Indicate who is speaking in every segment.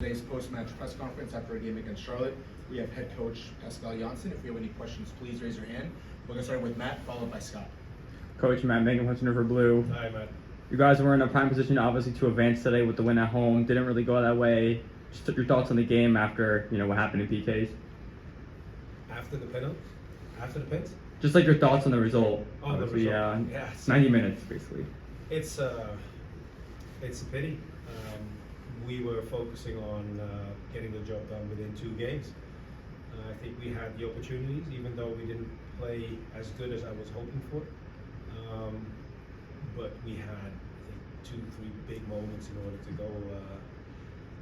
Speaker 1: Today's post-match press conference after a game against Charlotte. We have head coach Pascal Jansen. If you have any questions, please raise your hand. We're going to start with Matt, followed by Scott.
Speaker 2: Coach Matt Megan, Hudson River Blue.
Speaker 3: Hi, Matt.
Speaker 2: You guys were in a prime position, obviously, to advance today with the win at home. Didn't really go that way. Just your thoughts on the game after what happened in PKs.
Speaker 3: After the penalty? After the pens?
Speaker 2: Just like your thoughts on the result.
Speaker 3: Oh, the result.
Speaker 2: Yeah, 90 minutes basically.
Speaker 3: It's a pity. We were focusing on getting the job done within 2 games. I think we had the opportunities, even though we didn't play as good as I was hoping for. But we had, I think, 2-3 big moments in order to go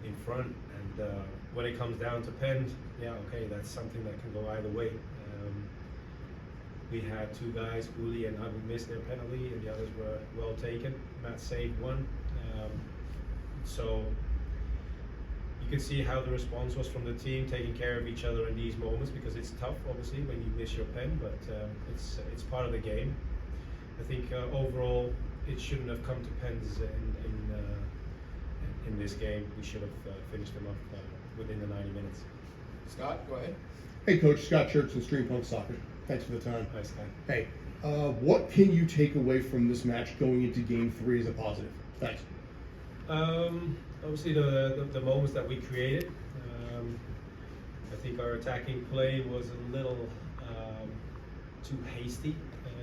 Speaker 3: in front. And when it comes down to pens, yeah, okay, that's something that can go either way. We had 2 guys, Uli and Abu, missed their penalty, and the others were well taken. Matt saved one. So you can see how the response was from the team, taking care of each other in these moments, because it's tough, obviously, when you miss your pen, but it's part of the game. I think overall, it shouldn't have come to pens in this game. We should have finished them up within the 90 minutes.
Speaker 1: Scott, go ahead.
Speaker 4: Hey, Coach. Scott Church from Stream Punk Soccer. Thanks for the time.
Speaker 3: Nice time.
Speaker 4: Hey, what can you take away from this match going into Game 3 as a positive? Thanks.
Speaker 3: Obviously, the moments that we created. I think our attacking play was a little too hasty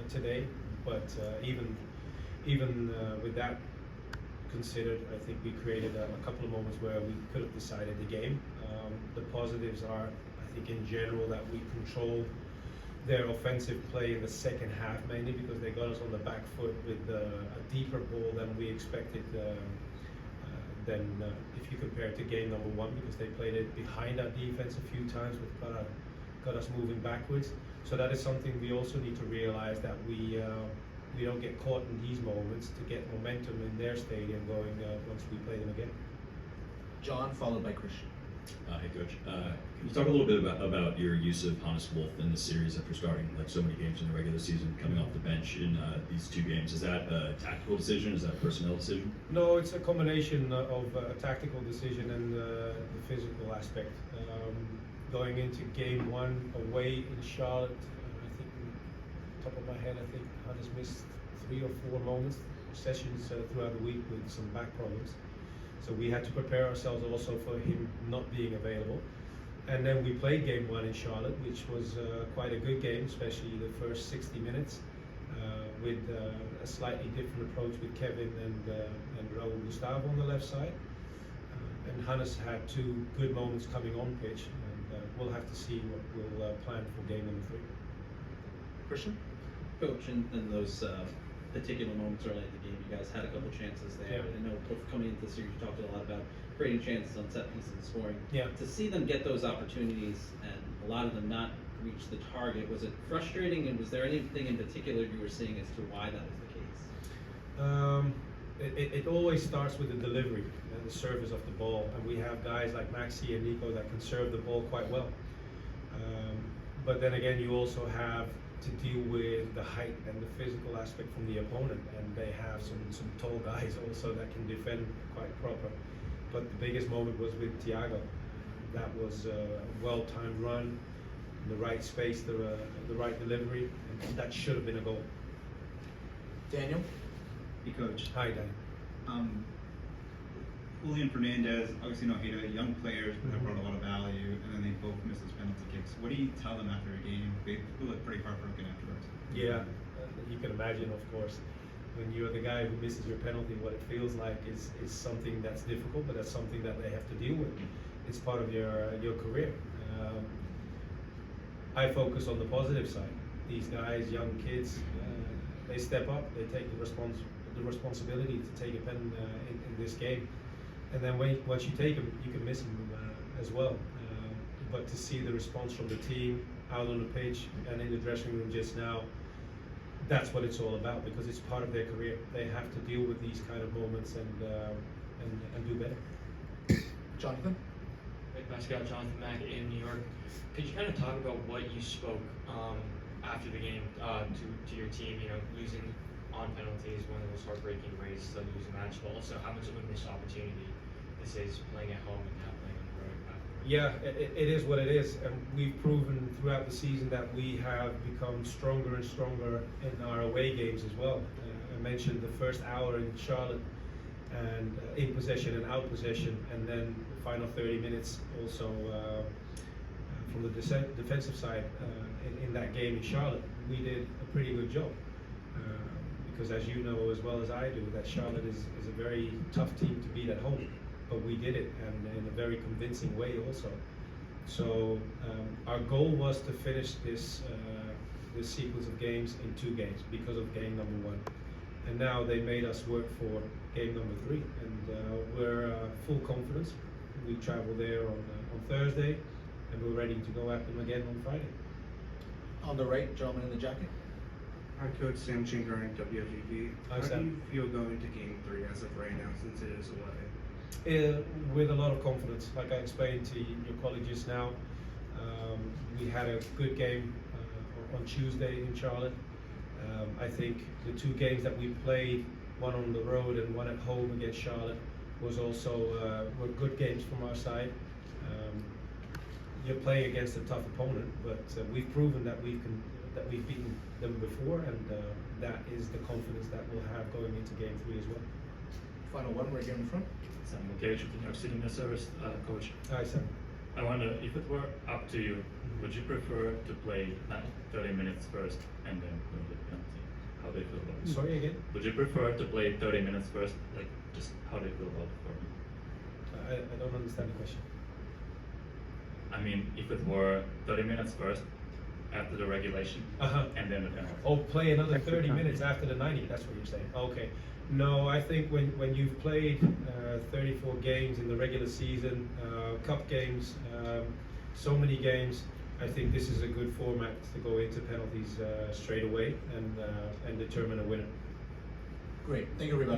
Speaker 3: today, but even with that considered, I think we created a couple of moments where we could have decided the game. The positives are, I think, in general, that we control their offensive play in the second half, mainly because they got us on the back foot with a deeper ball than we expected. If you compare it to game number 1, because they played it behind our defense a few times, which got us moving backwards. So that is something we also need to realize, that we don't get caught in these moments, to get momentum in their stadium going once we play them again.
Speaker 1: John, followed by Christian.
Speaker 5: Hey, Coach. Can you talk a little bit about your use of Hannes Wolf in this series after starting like so many games in the regular season, coming off the bench in these 2 games? Is that a tactical decision? Is that a personnel decision?
Speaker 3: No, it's a combination of a tactical decision and the physical aspect. Going into game 1 away in Charlotte, I think, top of my head, I think Hannes missed 3 or 4 sessions throughout the week with some back problems. So we had to prepare ourselves also for him not being available. And then we played game 1 in Charlotte, which was quite a good game, especially the first 60 minutes, with a slightly different approach with Kevin and Raul Gustavo on the left side. And Hannes had 2 good moments coming on pitch, and we'll have to see what we'll plan for game number 3.
Speaker 1: Christian?
Speaker 6: Coach, in those particular moments early in the game, you guys had a couple chances there.
Speaker 3: Yeah.
Speaker 6: I know coming into the series, you talked a lot about creating chances on set pieces and scoring.
Speaker 3: Yeah.
Speaker 6: To see them get those opportunities and a lot of them not reach the target, was it frustrating, and was there anything in particular you were seeing as to why that was the case?
Speaker 3: It always starts with the delivery and the service of the ball, and we have guys like Maxi and Nico that can serve the ball quite well. But then again, you also have to deal with the height and the physical aspect from the opponent, and they have some tall guys also that can defend quite proper. But the biggest moment was with Thiago. That was a well-timed run, in the right space, the right delivery, and that should have been a goal.
Speaker 1: Daniel?
Speaker 7: Hey, Coach.
Speaker 3: Hi, Dan.
Speaker 7: Julian Fernandez, obviously young players that brought a lot of value, and then they both missed those penalty kicks. What do you tell them after a game? They look pretty heartbroken afterwards.
Speaker 3: Yeah, you can imagine, of course, when you're the guy who misses your penalty, what it feels like is something that's difficult, but that's something that they have to deal with. It's part of your career. I focus on the positive side. These guys, young kids, they step up, they take the responsibility to take a pen in this game. And then once you take them, you can miss them as well. But to see the response from the team out on the pitch and in the dressing room just now, that's what it's all about, because it's part of their career. They have to deal with these kind of moments and do better.
Speaker 1: Jonathan?
Speaker 8: Hey, Pascal Jansen back in New York. Could you kind of talk about what you spoke after the game to your team? Losing on penalties, one of those heartbreaking ways to lose a match, but also how much of a missed opportunity this is playing at home and not playing on the road afterwards?
Speaker 3: Yeah, it is what it is, and we've proven throughout the season that we have become stronger and stronger in our away games as well. I mentioned the first hour in Charlotte, and in possession and out possession, and then the final 30 minutes also from the defensive side in that game in Charlotte. We did a pretty good job. Because as you know as well as I do, that Charlotte is a very tough team to beat at home, but we did it, and in a very convincing way also. So our goal was to finish this sequence of games in 2 games because of game number 1, and now they made us work for game number 3, and we're full confidence. We travel there on Thursday, and we're ready to go at them again on Friday.
Speaker 1: On the right, gentleman in the jacket.
Speaker 9: Hi, Coach Sam Chingarang, WFGP.
Speaker 3: Hi,
Speaker 9: How
Speaker 3: Sam.
Speaker 9: do you feel going to Game 3 as of right now, since it is away?
Speaker 3: With a lot of confidence, like I explained to your colleagues now. We had a good game on Tuesday in Charlotte. I think the 2 games that we played, one on the road and one at home against Charlotte, was also were good games from our side. You're playing against a tough opponent, but we've proven that we've beaten them before, and that is the confidence that we'll have going into Game 3 as well.
Speaker 1: Final one, right here in the front.
Speaker 10: Samuel Gage with the New York City News Service. Coach,
Speaker 3: Hi, Sam.
Speaker 10: I wonder if it were up to you, would you prefer to play 30 minutes first and then win the penalty? How do you feel about it?
Speaker 3: Sorry again?
Speaker 10: Would you prefer to play 30 minutes first? Like, just how do you feel about it for me?
Speaker 3: I don't understand the question.
Speaker 10: I mean, if it were 30 minutes first after the regulation and then the penalty.
Speaker 3: Oh, play another
Speaker 2: Extra
Speaker 3: 30
Speaker 2: time.
Speaker 3: minutes after the 90, that's what you're saying. Okay. No, I think when you've played 34 games in the regular season, cup games, so many games, I think this is a good format to go into penalties straight away and determine a winner.
Speaker 1: Great, thank you everybody.